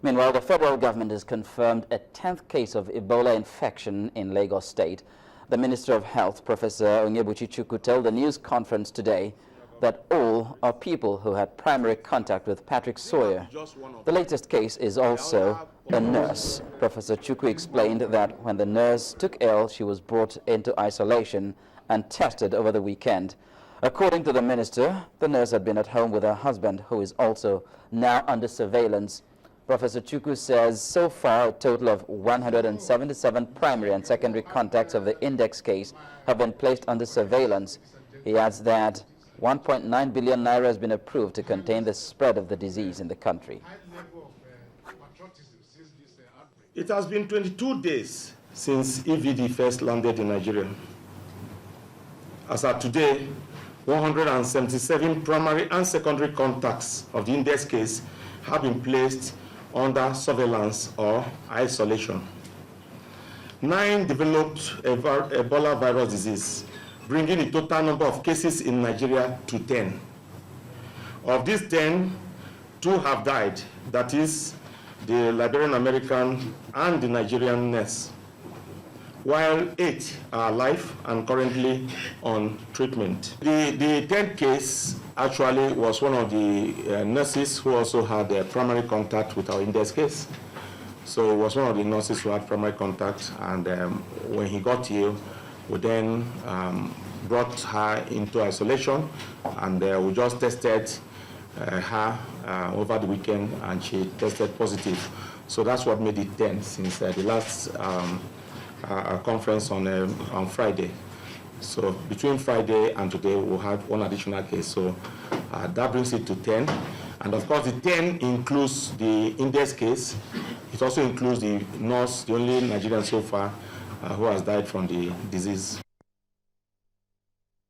Meanwhile, the federal government has confirmed a 10th case of Ebola infection in Lagos State. The Minister of Health, Professor Onyebuchi Chukwu, told the news conference today that all are people who had primary contact with Patrick Sawyer. The latest case is also a nurse. Professor Chukwu explained that when the nurse took ill, she was brought into isolation and tested over the weekend. According to the minister, the nurse had been at home with her husband, who is also now under surveillance. Professor Chukwu says so far a total of 177 primary and secondary contacts of the index case have been placed under surveillance. He adds that 1.9 billion naira has been approved to contain the spread of the disease in the country. It has been 22 days since EVD first landed in Nigeria. As of today, 177 primary and secondary contacts of the index case have been placed under surveillance or isolation. 9 developed Ebola virus disease, bringing the total number of cases in Nigeria to 10. Of these 10, 2 have died, that is, the Liberian American and the Nigerian nurse, while 8 are alive and currently on treatment. The 10th case actually was one of the nurses who also had a primary contact with our index case. So it was one of the nurses who had primary contact, and when he got ill, we then brought her into isolation, and we just tested her over the weekend, and she tested positive. So that's what made it 10 since the last conference on Friday. So between Friday and today, we'll have 1 additional case. So that brings it to 10. And of course, the 10 includes the index case. It also includes the nurse, the only Nigerian so far who has died from the disease.